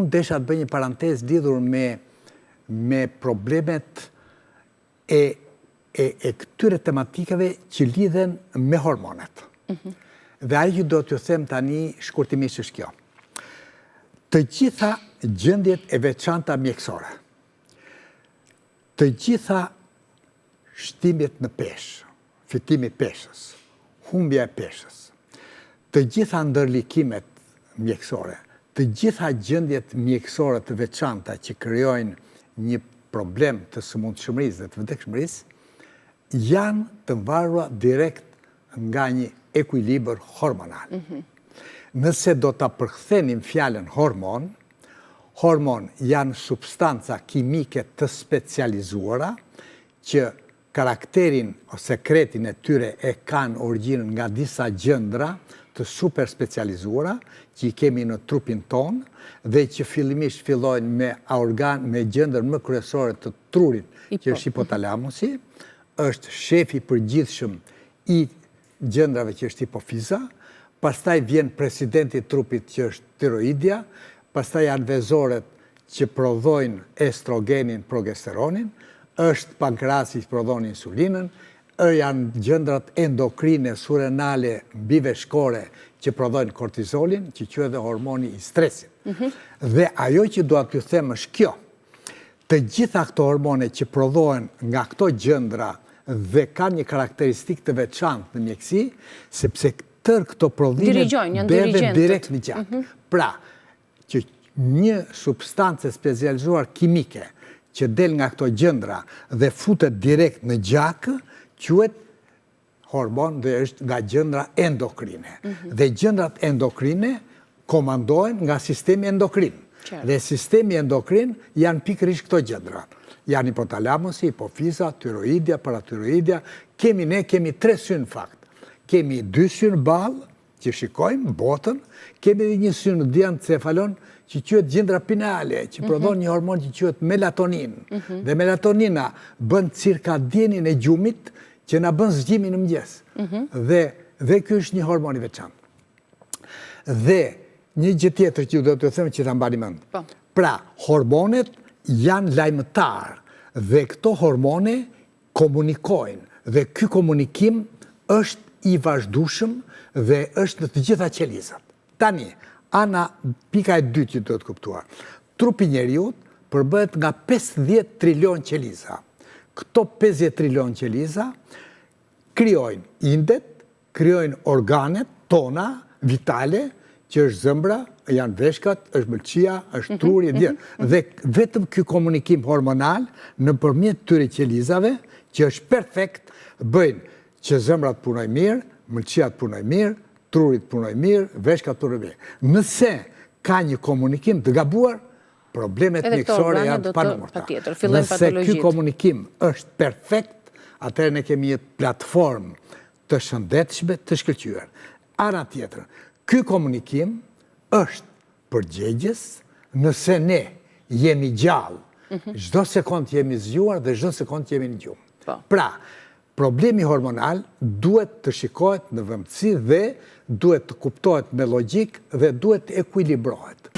unë desha të bëj një parantez lidhur me problemet e këtyre tematikave që lidhen me hormonet. Dhe ajo që do t'ju them tani shkurtimisht është kjo. Të gjitha gjendjet e veçanta mjekësore, të gjitha shtimet në peshë, fitimi i peshës, humbja e peshës, të gjitha ndërlikimet mjekësore, të gjitha gjendjet mjekësore të veçanta që krijojnë një problem të sëmundshmërisë dhe të vdekshmërisë, janë të varura direkt nga një ekuilibër hormonal. Nëse do të përkthenim fjalën hormon, hormon janë substanca kimike të specializuara që karakterin ose sekretin e tyre e kanë origjinën nga disa gjëndra të super specializuara që i kemi në trupin ton dhe që fillimisht fillojnë me gjëndër më kryesore të trurit, që është hipotalamusi, është shefi përgjithshëm i gjëndrave që është hipofiza, pastaj vjen presidenti i trupit që është tiroidja, pastaj janë vezoret që prodhojnë estrogenin, progesteronin, është pankrasi që prodhon insulinën, janë gjëndrat endokrine, surrenale, mbiveshkore që prodhojnë kortizolin, që quhet edhe hormoni i stresit. Dhe ajo që dua t'ju them është kjo. Të gjitha këto hormone që prodhohen nga këto gjëndra dhe kanë një karakteristik të veçantë në mjekësi, sepse tërë këto prodhime beben direkt në gjak. Pra, që një substancë specializuar kimike që del nga këto gjëndra dhe futet direkt në gjak, quhet hormon dhe është nga gjëndra endokrine. Dhe gjëndrat endokrine komandohen nga sistemi endokrin. Dhe sistemi endokrin janë pikërisht këto gjëndra. Janë hipotalamusi, hipofiza, tiroidja, paratiroidja. Kemi 3 synë fakt. Kemi 2 synë ballë që shikojmë botën, kemi edhe një synë diencefalon që quhet gjëndra pineale, që prodhon një hormon që quhet melatonin. Dhe melatonina bën cirkadienin e gjumit që na bën zgjimin në mëngjes. Dhe ky është një hormon i veçantë. Dhe një gjë tjetër që do t'ju them që ta mbani mend. Pra, hormonet janë lajmëtar dhe këto hormone komunikojnë dhe ky komunikim është i vazhdueshëm dhe është në të gjitha qelizat. Tani, pika e dytë që do të kuptuar. Trupi njeriut përbëhet nga 50 trilion qeliza. Këto 50 trilion qeliza krijojnë indet, krijojnë organet tona vitale, që është zëmbra, janë veshkat, është mëlçia, është truri, dhe vetëm ky komunikim hormonal nëpërmjet këtyre qelizave, që është perfekt, bëjnë që zëmbra të punojë mirë, mëlçia të punojë mirë, trurit të punojë mirë, veshkat të punojë mirë. Nëse ka një komunikim të gabuar, problemet mjekësore janë të panumërta. Nëse ky komunikim është perfekt, atëherë ne kemi një platformë të shëndetshme, të shkëlqyer. Ana tjetër, ky komunikim është përgjegjës nëse ne jemi gjallë. Çdo sekond jemi zgjuar dhe çdo sekond jemi në gjumë. Pra, problemi hormonal duhet të shikohet në vëmendësi dhe duhet të kuptohet me logjik dhe duhet të ekuilibrohet.